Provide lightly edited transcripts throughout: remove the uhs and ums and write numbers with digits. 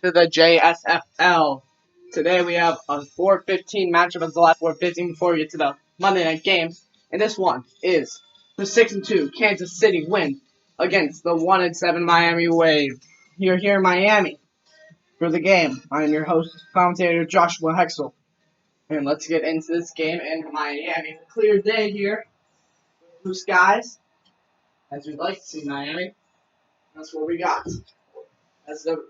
to the JSFL. Today we have a 4:15 matchup of the last 4:15 before we get to the Monday night games. And this one is the 6-2 Kansas City win against the 1-7 Miami Wave. You're here in Miami for the game. I am your host, commentator Joshua Hexel. And let's get into this game in Miami. Clear day here. Blue skies, as we'd like to see Miami. That's what we got. As the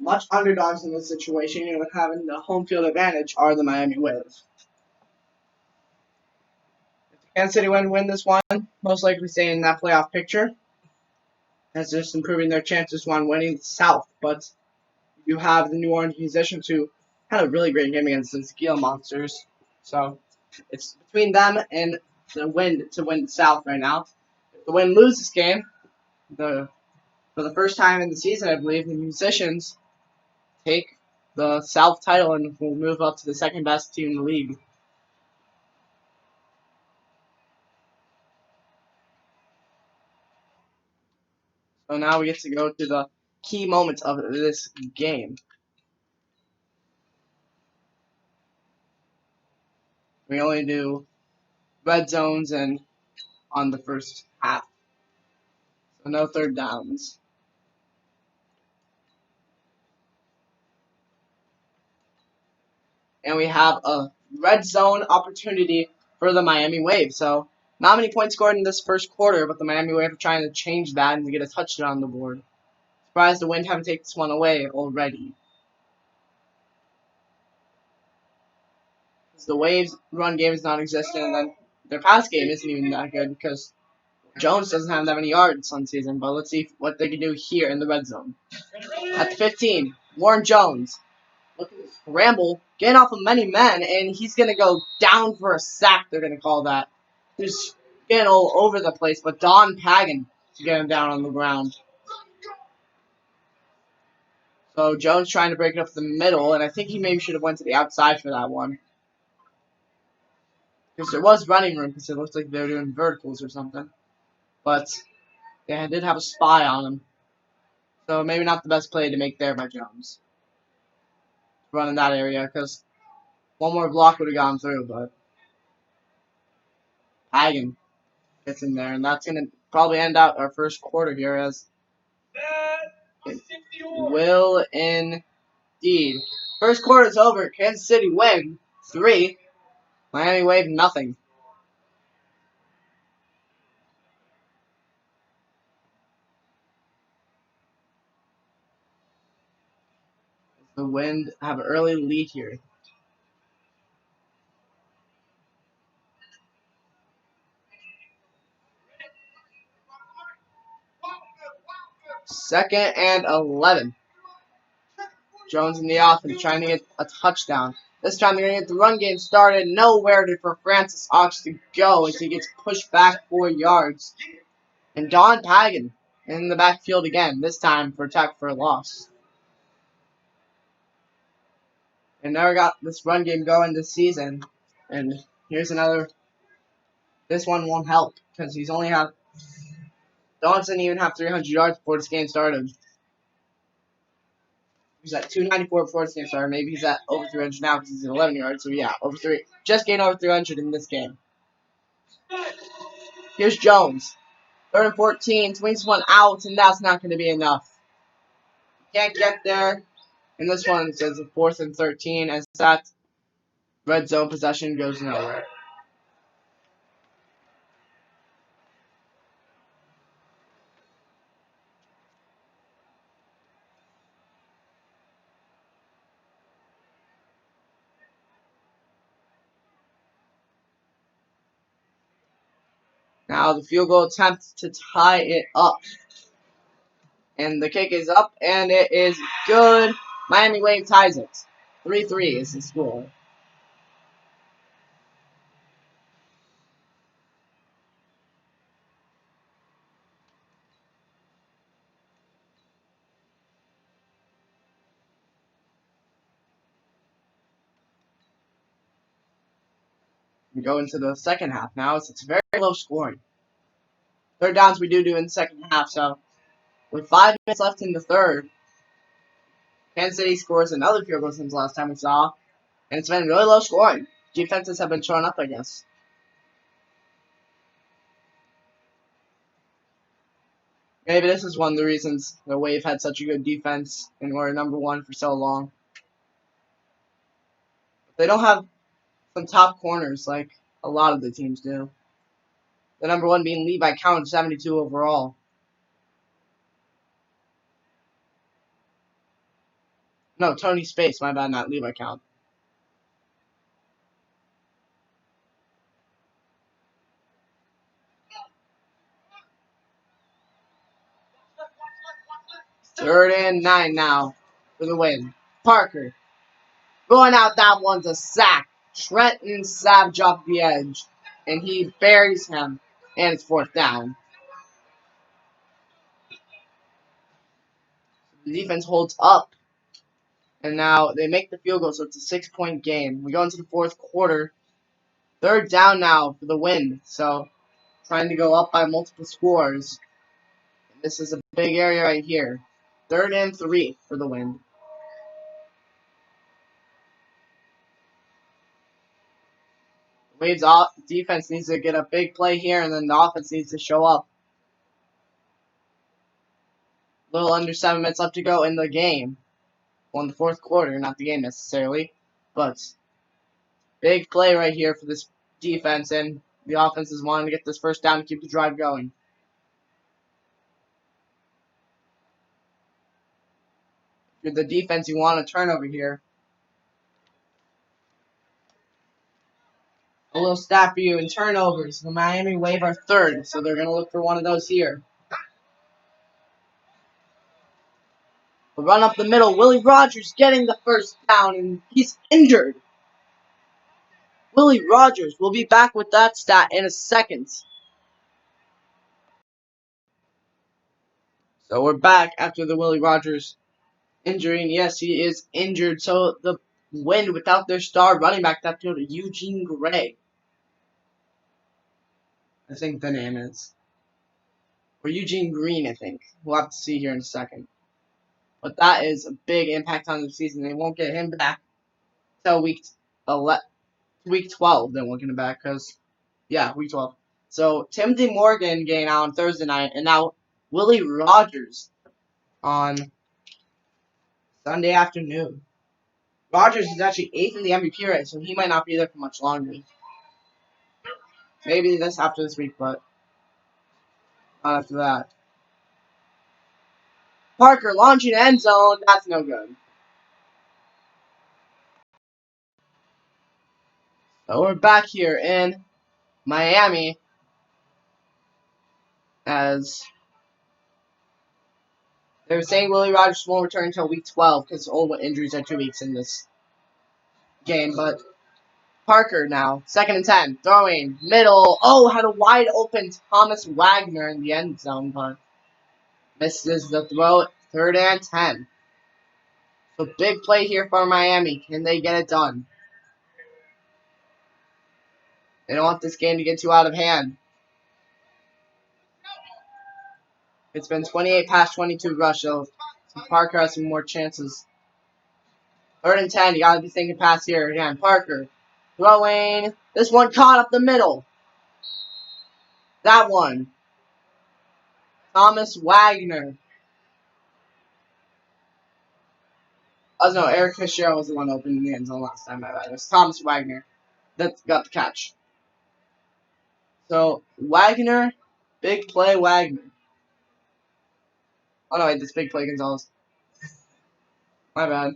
much underdogs in this situation, you know, having the home field advantage are the Miami Wave. If the Kansas City win this one, most likely stay in that playoff picture, as just improving their chances on winning the South. But you have the New Orleans Musicians who had a really great game against the Gila Monsters. So it's between them and the Wind to win the South right now. If the Wind loses this game, for the first time in the season, I believe, the Musicians take the South title and will move up to the second best team in the league. So now we get to go to the key moments of this game. We only do red zones and on the first half. So no third downs. And we have a red zone opportunity for the Miami Wave. So not many points scored in this first quarter, but the Miami Wave are trying to change that and to get a touchdown on the board. Surprised the Wind haven't taken this one away already. The Waves' run game is non-existent, and then their pass game isn't even that good because Jones doesn't have that many yards on season. But let's see what they can do here in the red zone. At 15, Warren Jones looking to scramble, getting off of many men, and he's going to go down for a sack, they're going to call that. He's getting all over the place, but Don Pagan to get him down on the ground. So Jones trying to break it up the middle, and I think he maybe should have went to the outside for that one. Because there was running room, because it looked like they were doing verticals or something. But they did have a spy on him. So maybe not the best play to make there by Jones. Run in that area, because one more block would have gone through, but Hagen gets in there, and that's going to probably end out our first quarter here, as it will indeed. First quarter is over. Kansas City win 3. Miami Wave nothing. The Wind have an early lead here. Second and 11. Jones in the offense trying to get a touchdown. This time they're going to get the run game started. Nowhere for Francis Ox to go as he gets pushed back 4 yards. And Don Pagan in the backfield again, this time for attack for a loss. And never got this run game going this season. And here's another. This one won't help because he's only have. Don doesn't even have 300 yards before this game started. He's at 294 before this game started. Maybe he's at over 300 now because he's at 11 yards. So yeah, over 3. Just gained over 300 in this game. Here's Jones. 3rd and 14. Swings one out, and that's not going to be enough. Can't get there. And this one says 4th and 13 as that red zone possession goes nowhere. Now the field goal attempt to tie it up. And the kick is up, and it is good. Miami Wave ties it. 3-3 is the score. We go into the second half now, so it's very low scoring. Third downs we do in the second half, so with 5 minutes left in the third, Kansas City scores another field goal since last time we saw, and it's been really low scoring. Defenses have been showing up, I guess. Maybe this is one of the reasons the Wave had such a good defense and were #1 for so long. They don't have some top corners like a lot of the teams do. The #1 being Levi Count, 72 overall. No, Tony Space, my bad, not Levi Count. Third and 9 now for the win. Parker going out, that one's a sack. Trenton Savage off the edge, and he buries him, and it's 4th down. The defense holds up, and now they make the field goal, so it's a 6-point game. We go into the 4th quarter. 3rd down now for the win, so trying to go up by multiple scores. This is a big area right here. 3rd and 3 for the win. Waves defense needs to get a big play here, and then the offense needs to show up. A little under 7 minutes left to go in the game. Well, in the 4th quarter, not the game necessarily. But big play right here for this defense, and the offense is wanting to get this first down to keep the drive going. If you're the defense, you want a turnover here. A little stat for you in turnovers. The Miami Wave are 3rd, so they're going to look for one of those here. A run up the middle. Willie Rogers getting the first down, and he's injured. Willie Rogers will be back with that stat in a second. So we're back after the Willie Rogers injury, and yes, he is injured. So the win without their star running back, that field, Eugene Gray. I think the name is. Or Eugene Green, I think. We'll have to see here in a second. But that is a big impact on the season. They won't get him back till week 12. They won't get him back because, yeah, week 12. So Timothy Morgan getting out on Thursday night, and now Willie Rogers on Sunday afternoon. Rogers is actually 8th in the MVP race, so he might not be there for much longer. Maybe after this week, but not after that. Parker launching end zone. That's no good. So we're back here in Miami as they were saying Willie Rogers won't return until week 12 because all injuries are 2 weeks in this game. But Parker now, 2nd and 10, throwing middle. Oh, had a wide open Thomas Wagner in the end zone, but misses the throw. 3rd and 10. So big play here for Miami. Can they get it done? They don't want this game to get too out of hand. It's been 28 past 22 rush, so Parker has some more chances. 3rd and 10, you gotta be thinking pass here again. Parker throwing. This one caught up the middle. That one. Thomas Wagner. Oh no, Eric Fisher was the one opening the end zone last time. It was Thomas Wagner that got the catch. So Wagner, big play Wagner. Oh no, wait, this big play Gonzalez. My bad.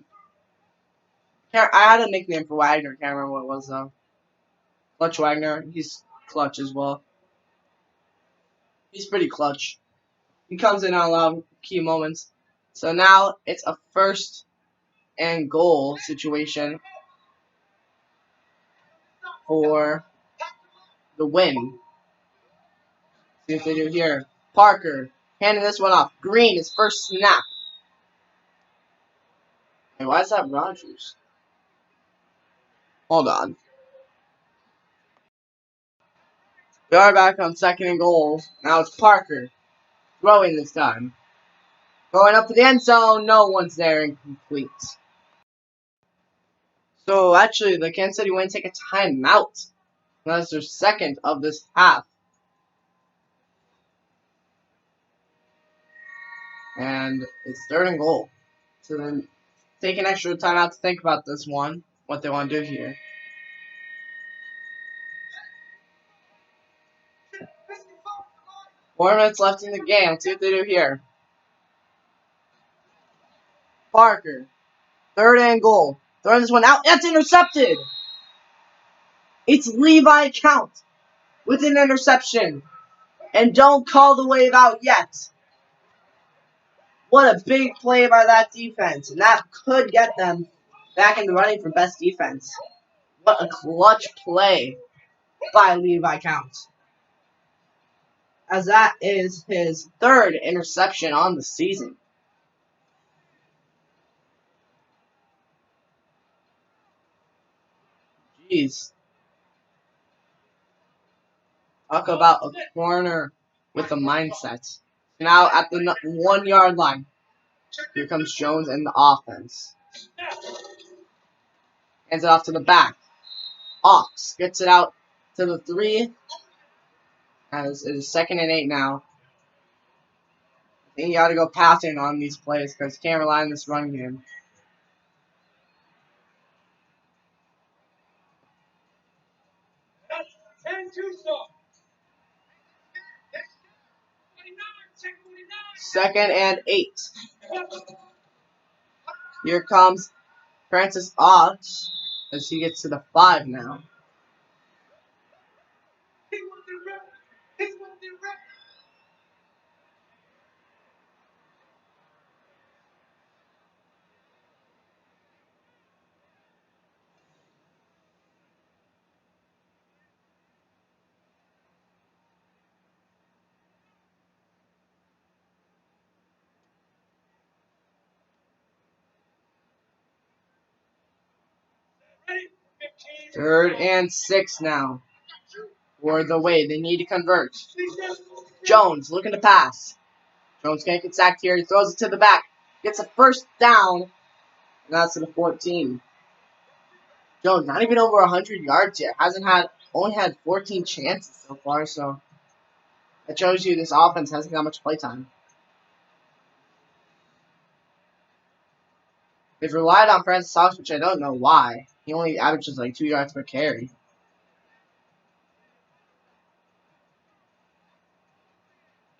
I had a nickname for Wagner. Can't remember what it was though. Clutch Wagner. He's clutch as well. He's pretty clutch. He comes in on a lot of key moments. So now it's a 1st and goal situation for the win. See what they do here. Parker handing this one off. Green, his first snap. Hey, why is that Rogers? Hold on. We are back on 2nd and goal. Now it's Parker throwing this time. Going up to the end zone, no one's there, incomplete. So actually, the Kansas City Wings take a timeout. That's their second of this half. And it's 3rd and goal. So then take an extra timeout to think about this one, what they want to do here. Four minutes left in the game. Let's see what they do here. Parker. 3rd and goal. Throwing this one out. That's intercepted. It's Levi Count with an interception. And don't call the wave out yet. What a big play by that defense. And that could get them back in the running for best defense. What a clutch play by Levi Count. As that is his 3rd interception on the season. Jeez. Talk about a corner with a mindset. Now at the 1 yard line. Here comes Jones and the offense. Hands it off to the back. Ox gets it out to the 3. As it is 2nd and 8 now. I think you gotta go passing on these plays because you can't rely on this run game. Second and 8. Here comes Francis Ox as he gets to the 5 now. Third and 6 now. For the way they need to convert. Jones looking to pass. Jones can't get sacked here. He throws it to the back. Gets a 1st down. And that's to the 14. Jones not even over 100 yards yet. Only had 14 chances so far. So that shows you this offense hasn't got much playtime. They've relied on Francis Ox, which I don't know why. He only averages like 2 yards per carry.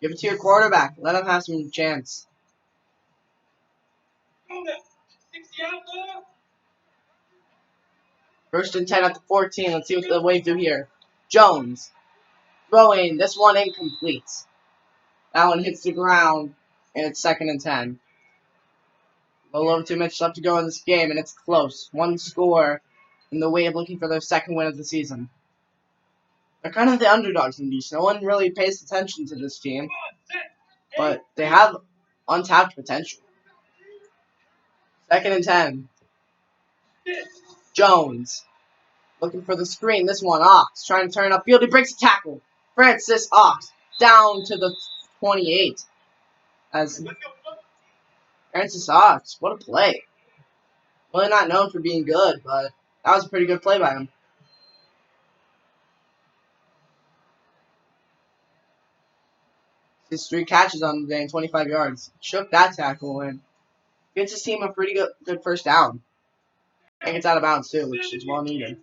Give it to your quarterback. Let him have some chance. First and 10 at the 14. Let's see what the Wave do here. Jones. Throwing. This one incomplete. That one hits the ground. And it's 2nd and 10. A little over 2 minutes left to go in this game. And it's close. One score. And the Wave looking for their 2nd win of the season. They're kind of the underdogs in these. No one really pays attention to this team. But they have untapped potential. 2nd and 10. Jones. Looking for the screen. This one, Ox. Trying to turn upfield. He breaks a tackle. Francis Ox. Down to the 28. As Francis Ox. What a play. Really not known for being good, but that was a pretty good play by him. His 3 catches on the day and 25 yards. Shook that tackle and gets his team a pretty good 1st down. And gets out of bounds too, which is well needed.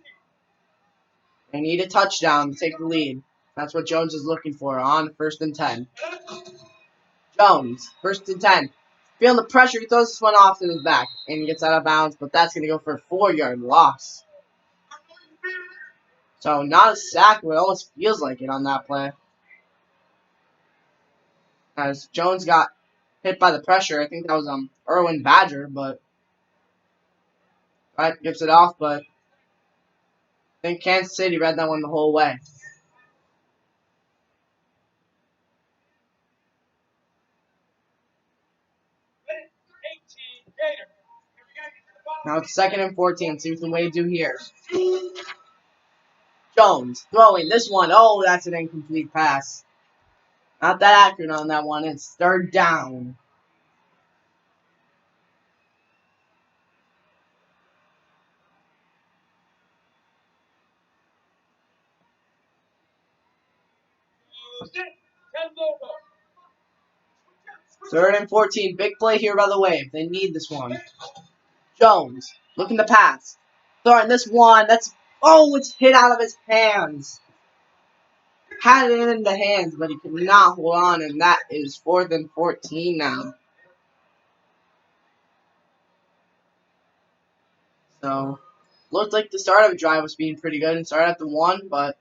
They need a touchdown to take the lead. That's what Jones is looking for on 1st and 10. Jones, 1st and 10. Feeling the pressure, he throws this one off to his back and gets out of bounds, but that's going to go for a 4-yard loss. So not a sack, but it almost feels like it on that play. As Jones got hit by the pressure, I think that was Erwin Badger, but right, gets it off, but I think Kansas City read that one the whole way. Now it's 2nd and 14. See what the Wave do here. Jones throwing this one. Oh, that's an incomplete pass. Not that accurate on that one. It's 3rd down. Third and 14. Big play here by the Wave. They need this one. Jones looking to pass. Throwing this one. That's it's hit out of his hands. Had it in the hands, but he could not hold on, and that is 4th and 14 now. So, looked like the start of the drive was being pretty good and started at the 1, but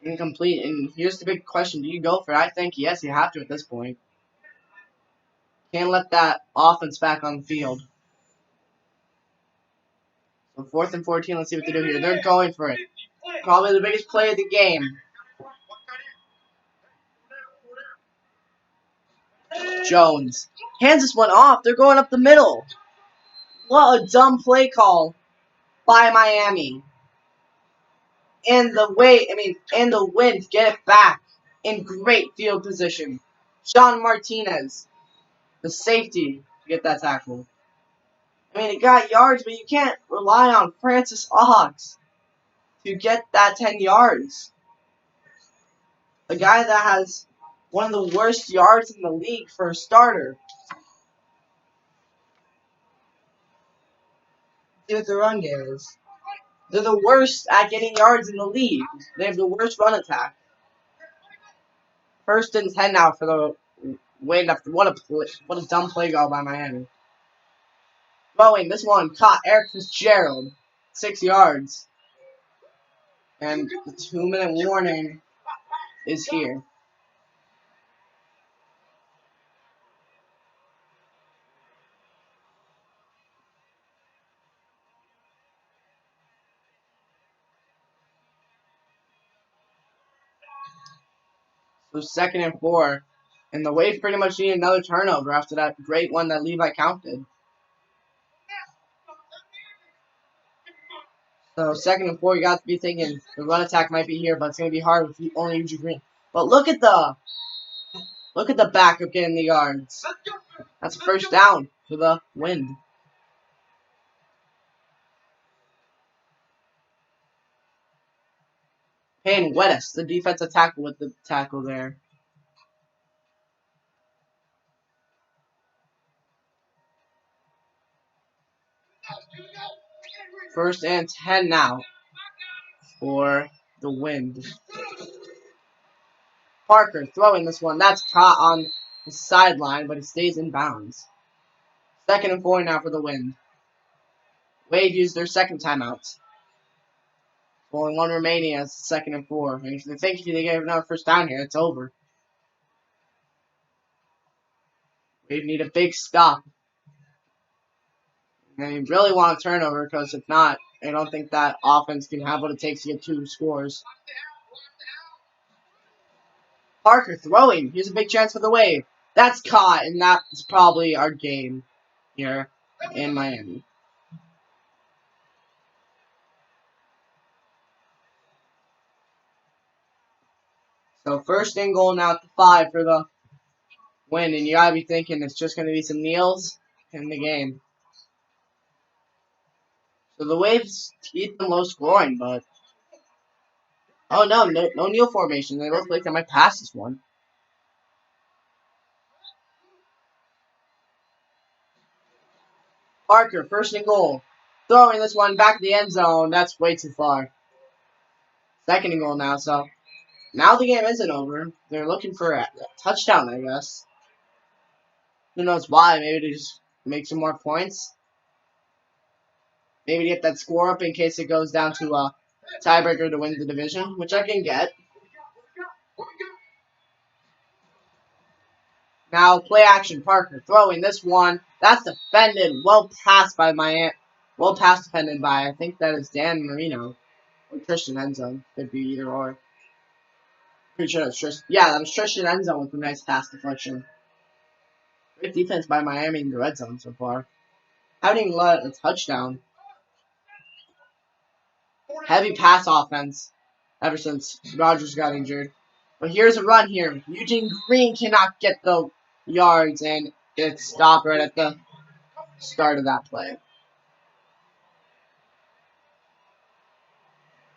incomplete. And here's the big question: do you go for it? I think yes, you have to at this point. Can't let that offense back on the field. So 4th and 14. Let's see what they do here. They're going for it. Probably the biggest play of the game. Jones hands this one off. They're going up the middle. What a dumb play call by Miami. And the Wind get it back in great field position. Sean Martinez, the safety, to get that tackle. It got yards, but you can't rely on Francis Ox to get that 10 yards. A guy that has one of the worst yards in the league for a starter. See what the run game is. They're the worst at getting yards in the league. They have the worst run attack. 1st and 10 now for the Wind. What a dumb play call by Miami. Throwing this one caught Eric Fitzgerald, 6 yards. And the 2-minute warning is here. So 2nd and 4. And the Wave pretty much need another turnover after that great one that Levi counted. So 2nd and 4, you got to be thinking the run attack might be here, but it's going to be hard with only Eugene Green. But look at the backup getting the yards. That's a 1st down for the Wind. Payne Wettis, the defensive tackle with the tackle there. 1st and 10 now for the Wind. Parker throwing this one. That's caught on the sideline, but it stays in bounds. 2nd and 4 now for the Wind. Wade used their 2nd timeout. Only 1 remaining as 2nd and 4. And if they get another 1st down here, it's over. Wade need a big stop. And they really want a turnover, because if not, I don't think that offense can have what it takes to get 2 scores. Parker throwing. Here's a big chance for the Wave. That's caught, and that's probably our game here in Miami. So 1st and goal now at the 5 for the Wind, and you gotta be thinking it's just gonna be some kneels in the game. So the Waves keep them low scoring, but no kneel formation. They look like they might pass this one. Parker, 1st and goal. Throwing this one back to the end zone. That's way too far. 2nd and goal now, so now the game isn't over. They're looking for a touchdown, I guess. Who knows why? Maybe to just make some more points. Maybe to get that score up in case it goes down to a tiebreaker to win the division, which I can get. Now play action. Parker throwing this one. That's defended. Well passed by Miami. Well pass defended by, I think that is Dan Marino. Or Tristan Endzone. Could be either or. Pretty sure that's Tristan. Yeah, that was Tristan Endzone with a nice pass deflection. Great defense by Miami in the red zone so far. Haven't even let a touchdown. Heavy pass offense ever since Rodgers got injured. But here's a run here. Eugene Green cannot get the yards, and it's stopped right at the start of that play.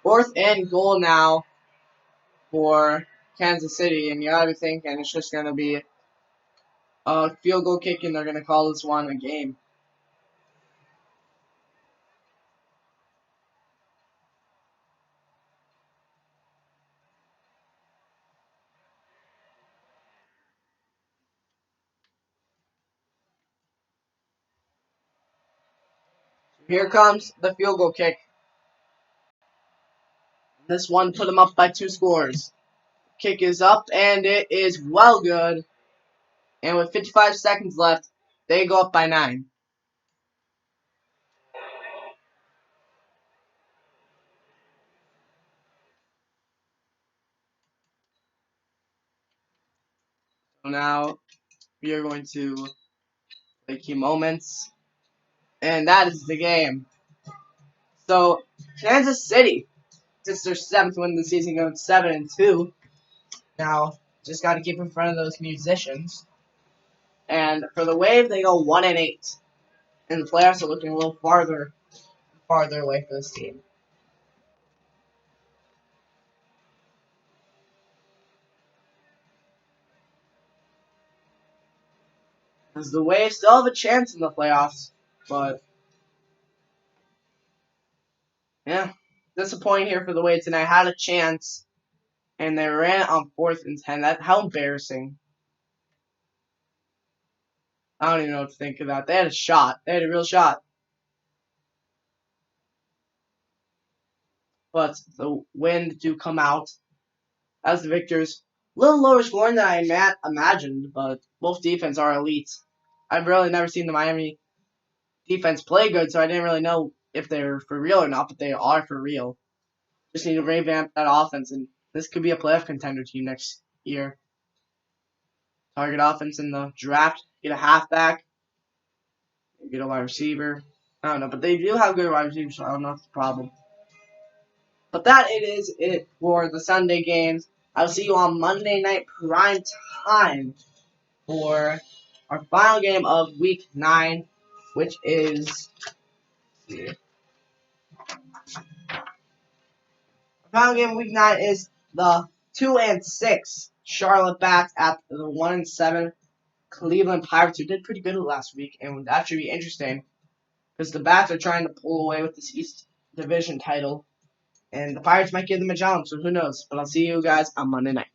4th and goal now for Kansas City, and you gotta be thinking it's just gonna be a field goal kick, and they're gonna call this one a game. Here comes the field goal kick. This one put them up by 2 scores. Kick is up, and it is well good. And with 55 seconds left, they go up by 9. So now we are going to play key moments, and that is the game. So Kansas City, since their 7th win of the season, going 7-2. Now just got to keep in front of those musicians. And for the Wave, they go 1-8, and the playoffs are looking a little farther away for this team. Because the Wave still have a chance in the playoffs, but yeah, disappointing here for the Wave tonight. Had a chance, and they ran it on 4th and 10. How embarrassing. I don't even know what to think of that. They had a shot. They had a real shot. But the Wind do come out as the victors. A little lower scoring than I imagined, but both defense are elite. I've really never seen the Miami defense play good, so I didn't really know if they're for real or not, but they are for real. Just need to revamp that offense, and this could be a playoff contender team next year. Target offense in the draft, get a halfback, get a wide receiver. I don't know, but they do have good wide receivers, so I don't know if it's a problem. But that it is it for the Sunday games. I'll see you on Monday night prime time for our final game of Week 9, which is our final game of Week 9 is the 2-6 Charlotte Bats at the 1-7 Cleveland Pirates, who did pretty good last week, and that should be interesting because the Bats are trying to pull away with this East Division title, and the Pirates might give them a challenge, so who knows? But I'll see you guys on Monday night.